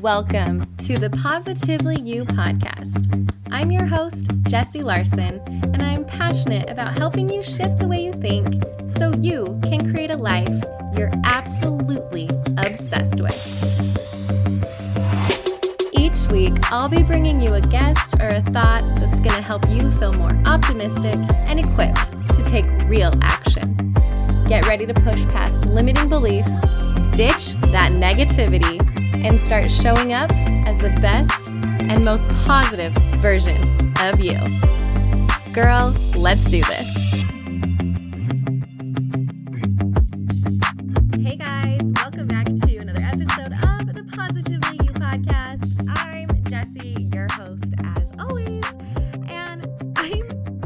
Welcome to the Positively You podcast. I'm your host, Jessie Larson, and I'm passionate about helping you shift the way you think so you can create a life you're absolutely obsessed with. Each week, I'll be bringing you a guest or a thought that's going to help you feel more optimistic and equipped to take real action. Get ready to push past limiting beliefs, ditch that negativity, and start showing up as the best and most positive version of you. Girl, let's do this. Hey guys, welcome back to another episode of the Positively You podcast. I'm Jessie, your host as always, and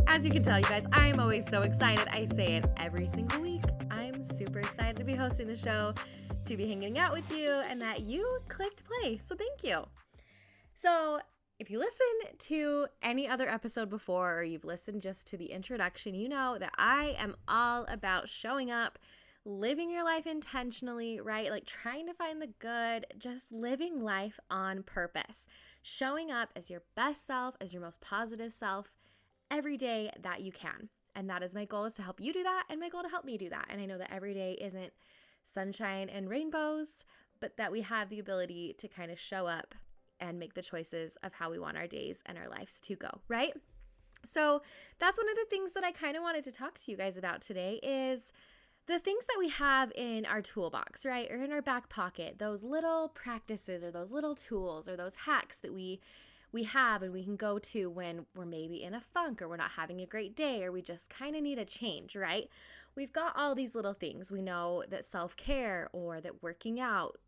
as you can tell, you guys, I'm always so excited. I say it every single week. I'm super excited to be hosting the show, to be hanging out with you, and that you clicked play. So thank you. So if you listen to any other episode before, or you've listened just to the introduction, you know that I am all about showing up, living your life intentionally, right? Like trying to find the good, just living life on purpose, showing up as your best self, as your most positive self every day that you can. And that is my goal, is to help you do that, and my goal to help me do that. And I know that every day isn't sunshine and rainbows, but that we have the ability to kind of show up and make the choices of how we want our days and our lives to go, right? So that's one of the things that I kind of wanted to talk to you guys about today, is the things that we have in our toolbox, right? Or in our back pocket, those little practices or those little tools or those hacks that we have and we can go to when we're maybe in a funk, or we're not having a great day, or we just kind of need a change, right? We've got all these little things. We know that self-care, or that working out,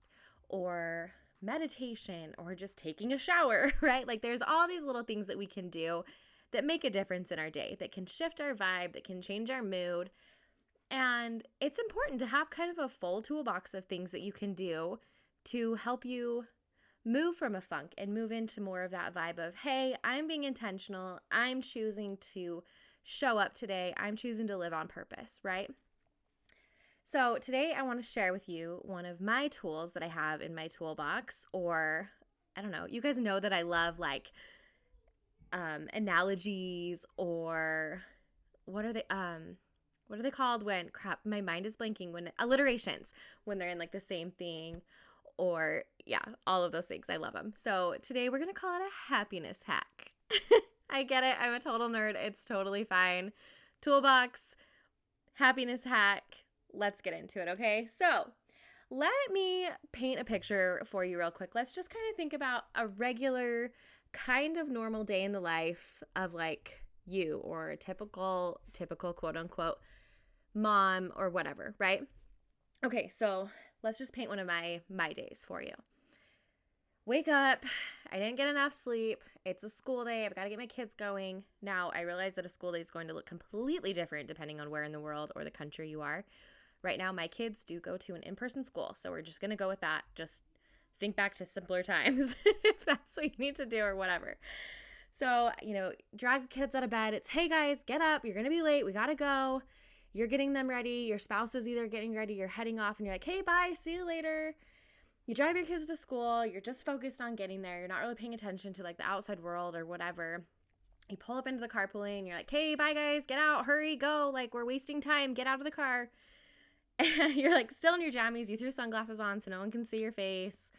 or meditation, or just taking a shower, right? Like there's all these little things that we can do that make a difference in our day, that can shift our vibe, that can change our mood. And it's important to have kind of a full toolbox of things that you can do to help you move from a funk and move into more of that vibe of, hey, I'm being intentional. I'm choosing to show up today. I'm choosing to live on purpose, right? So today I want to share with you one of my tools that I have in my toolbox, or I don't know, you guys know that I love like analogies, or what are they called when, my mind is blanking, when alliterations, when they're in like the same thing, or yeah, all of those things. I love them. So today we're going to call it a happiness hack. I get it. I'm a total nerd. It's totally fine. Toolbox, happiness hack. Let's get into it, okay? So let me paint a picture for you real quick. Let's just kind of think about a regular, kind of normal day in the life of like you, or a typical quote unquote mom, or whatever, right? Okay, so let's just paint one of my days for you. Wake up, I didn't get enough sleep, it's a school day, I've got to get my kids going. Now, I realize that a school day is going to look completely different depending on where in the world or the country you are. Right now, my kids do go to an in-person school, so we're just going to go with that. Just think back to simpler times if that's what you need to do, or whatever. So, drag the kids out of bed. It's, hey guys, get up, you're going to be late, we got to go. You're getting them ready, your spouse is either getting ready, you're heading off, and you're like, hey, bye, see you later. You drive your kids to school, you're just focused on getting there, you're not really paying attention to like the outside world or whatever. You pull up into the carpool lane, you're like, hey, bye guys, get out, hurry, go, like we're wasting time, get out of the car. And you're like still in your jammies, you threw sunglasses on so no one can see your face,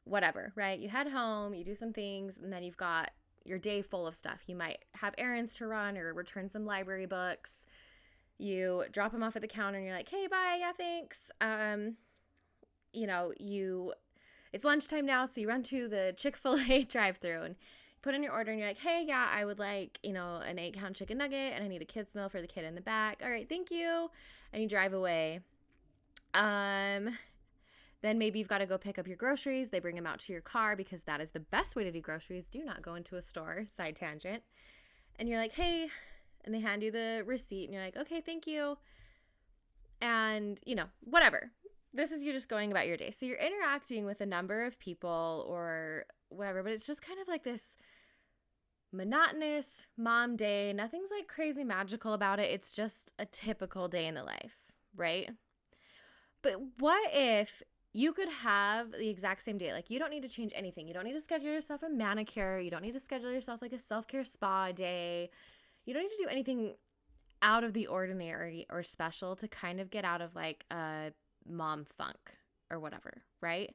whatever, right? You head home, you do some things, and then you've got your day full of stuff. You might have errands to run or return some library books. You drop them off at the counter and you're like, hey, bye, yeah, thanks. It's lunchtime now, so you run to the Chick-fil-A drive-thru and put in your order, and you're like, hey, yeah, I would like, an 8-count chicken nugget, and I need a kid's meal for the kid in the back. All right, thank you. And you drive away. Then maybe you've got to go pick up your groceries. They bring them out to your car, because that is the best way to do groceries. Do not go into a store, side tangent. And you're like, hey, and they hand you the receipt, and you're like, okay, thank you. And, whatever. This is you just going about your day. So you're interacting with a number of people or whatever, but it's just kind of like this monotonous mom day. Nothing's like crazy magical about it. It's just a typical day in the life, right? But what if you could have the exact same day. Like, you don't need to change anything. You don't need to schedule yourself a manicure. You don't need to schedule yourself like a self-care spa day. You don't need to do anything out of the ordinary or special to kind of get out of like a mom funk or whatever, right?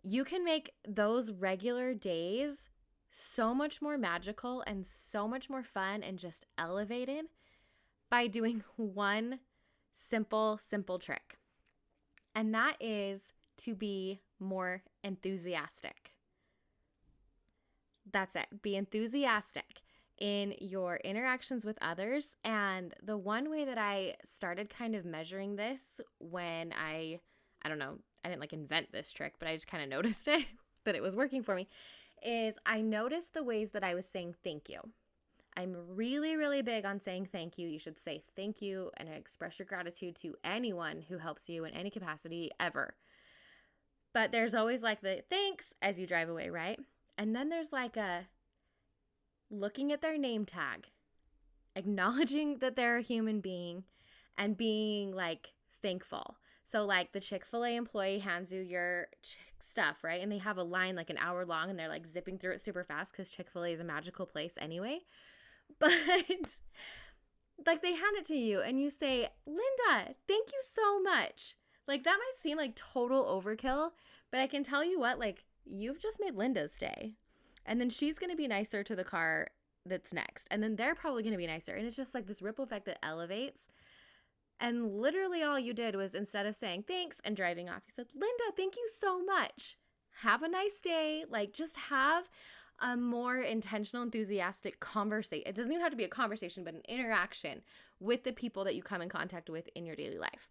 You can make those regular days so much more magical and so much more fun and just elevated by doing one simple trick. And that is to be more enthusiastic. That's it. Be enthusiastic in your interactions with others. And the one way that I started kind of measuring this when I don't know, I didn't like invent this trick, but I just kind of noticed it, that it was working for me, is I noticed the ways that I was saying thank you. I'm really, really big on saying thank you. You should say thank you and express your gratitude to anyone who helps you in any capacity ever. But there's always like the thanks as you drive away, right? And then there's like a looking at their name tag, acknowledging that they're a human being and being like thankful. So like the Chick-fil-A employee hands you your stuff, right? And they have a line like an hour long and they're like zipping through it super fast because Chick-fil-A is a magical place anyway. But like they hand it to you and you say, Linda, thank you so much. Like that might seem like total overkill, but I can tell you what, like you've just made Linda's day. And then she's going to be nicer to the car that's next. And then they're probably going to be nicer. And it's just like this ripple effect that elevates. And literally all you did was, instead of saying thanks and driving off, you said, Linda, thank you so much. Have a nice day. Like just have a more intentional, enthusiastic conversation. It doesn't even have to be a conversation, but an interaction with the people that you come in contact with in your daily life,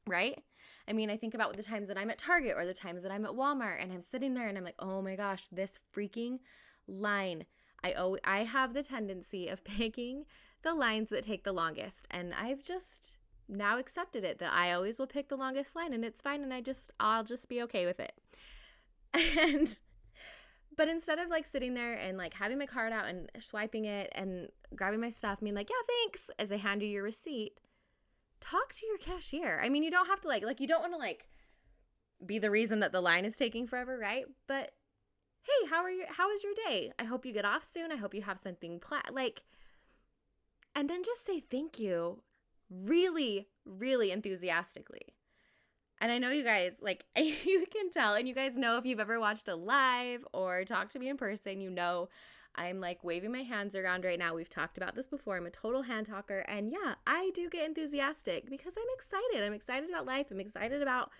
right? I mean, I think about the times that I'm at Target or the times that I'm at Walmart and I'm sitting there and I'm like, oh my gosh, this freaking line. I have the tendency of picking the lines that take the longest, and I've just now accepted it that I always will pick the longest line, and it's fine, and I'll just be okay with it. But instead of like sitting there and like having my card out and swiping it and grabbing my stuff and being like, yeah, thanks, as they hand you your receipt, talk to your cashier. I mean, you don't have to like you don't want to like be the reason that the line is taking forever, right? But hey, how is your day? I hope you get off soon. I hope you have something and then just say thank you really, really enthusiastically. And I know you guys, like, you can tell, and you guys know if you've ever watched a live or talked to me in person, you know I'm like waving my hands around right now. We've talked about this before. I'm a total hand talker. And yeah, I do get enthusiastic because I'm excited. I'm excited about life. I'm excited about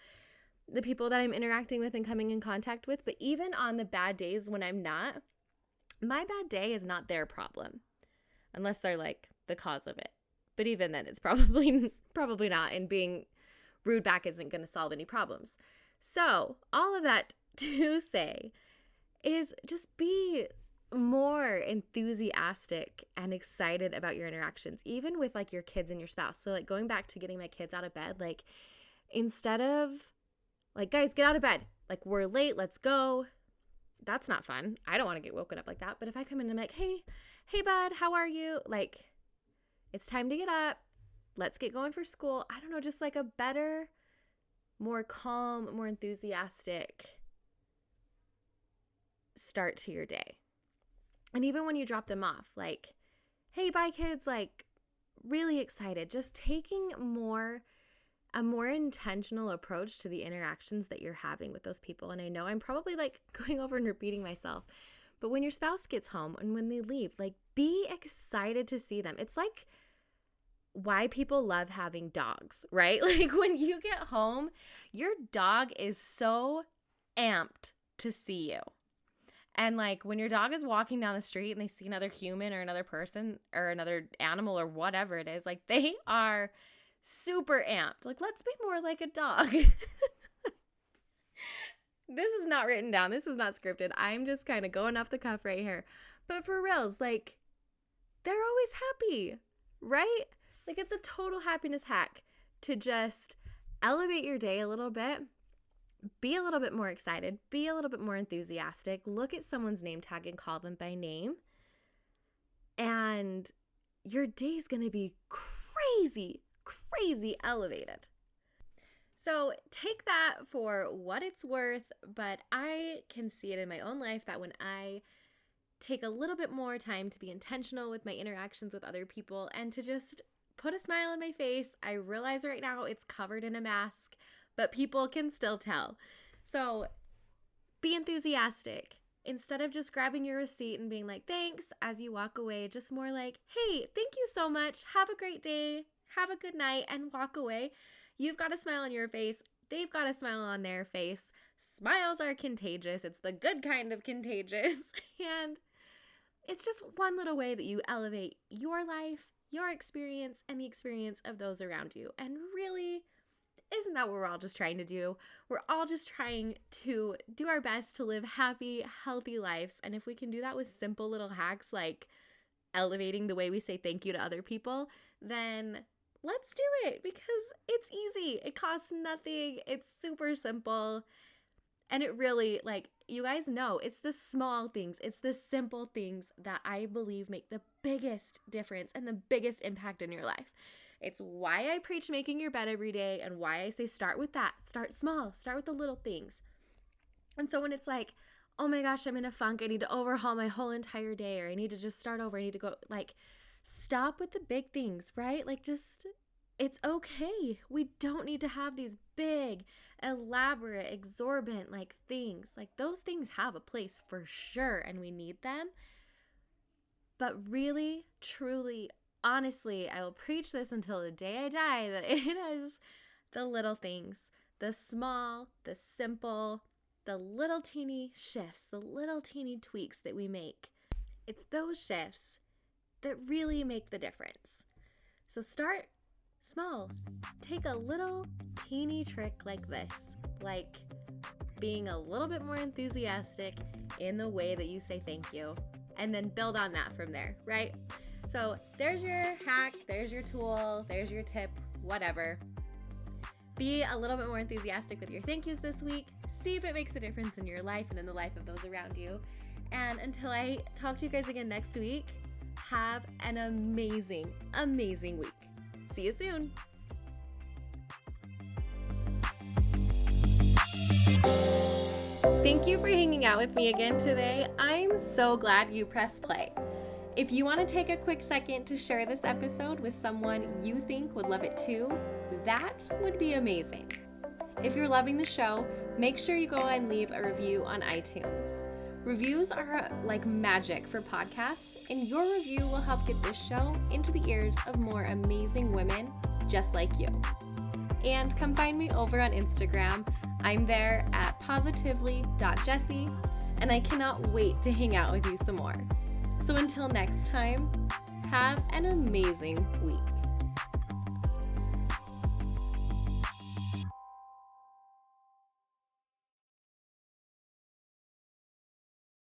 the people that I'm interacting with and coming in contact with. But even on the bad days when I'm not, my bad day is not their problem unless they're like the cause of it. But even then, it's probably not. And being rude back isn't going to solve any problems. So all of that to say is just be more enthusiastic and excited about your interactions, even with like your kids and your spouse. So like going back to getting my kids out of bed, like instead of like, guys, get out of bed. Like we're late, let's go. That's not fun. I don't want to get woken up like that. But if I come in and I'm like, hey bud, how are you? Like it's time to get up. Let's get going for school. I don't know, just like a better, more calm, more enthusiastic start to your day. And even when you drop them off, like, hey, bye kids, like really excited, just taking a more intentional approach to the interactions that you're having with those people. And I know I'm probably like going over and repeating myself, but when your spouse gets home and when they leave, like be excited to see them. It's like why people love having dogs, right? Like when you get home, your dog is so amped to see you. And like when your dog is walking down the street and they see another human or another person or another animal or whatever it is, like they are super amped. Like, let's be more like a dog. This is not written down. This is not scripted. I'm just kind of going off the cuff right here. But for reals, like they're always happy, right? Like it's a total happiness hack to just elevate your day a little bit, be a little bit more excited, be a little bit more enthusiastic, look at someone's name tag and call them by name, and your day's going to be crazy elevated. So take that for what it's worth, but I can see it in my own life that when I take a little bit more time to be intentional with my interactions with other people and to just put a smile on my face, I realize right now it's covered in a mask, but people can still tell. So be enthusiastic. Instead of just grabbing your receipt and being like, thanks, as you walk away, just more like, hey, thank you so much. Have a great day. Have a good night, and walk away. You've got a smile on your face. They've got a smile on their face. Smiles are contagious. It's the good kind of contagious. And it's just one little way that you elevate your life, your experience, and the experience of those around you. And really, isn't that what we're all just trying to do? We're all just trying to do our best to live happy, healthy lives. And if we can do that with simple little hacks like elevating the way we say thank you to other people, then let's do it, because it's easy. It costs nothing. It's super simple. And it really, like, you guys know, it's the small things, it's the simple things that I believe make the biggest difference and the biggest impact in your life. It's why I preach making your bed every day, and why I say start with that. Start small. Start with the little things. And so when it's like, oh my gosh, I'm in a funk, I need to overhaul my whole entire day, or I need to just start over, I need to go, like, stop with the big things, right? Like, just, it's okay. We don't need to have these big, elaborate, exorbitant, like, things. Like, those things have a place for sure, and we need them. But really, truly, honestly, I will preach this until the day I die, that it is the little things, the small, the simple, the little teeny shifts, the little teeny tweaks that we make. It's those shifts that really make the difference. So start small. Take a little teeny trick like this, like being a little bit more enthusiastic in the way that you say thank you, and then build on that from there, right? So there's your hack, there's your tool, there's your tip, whatever. Be a little bit more enthusiastic with your thank yous this week. See if it makes a difference in your life and in the life of those around you. And until I talk to you guys again next week, have an amazing, amazing week. See you soon. Thank you for hanging out with me again today. I'm so glad you pressed play. If you want to take a quick second to share this episode with someone you think would love it too, that would be amazing. If you're loving the show, make sure you go and leave a review on iTunes. Reviews are like magic for podcasts, and your review will help get this show into the ears of more amazing women just like you. And come find me over on Instagram. I'm there at positively.jessie, and I cannot wait to hang out with you some more. So until next time, have an amazing week.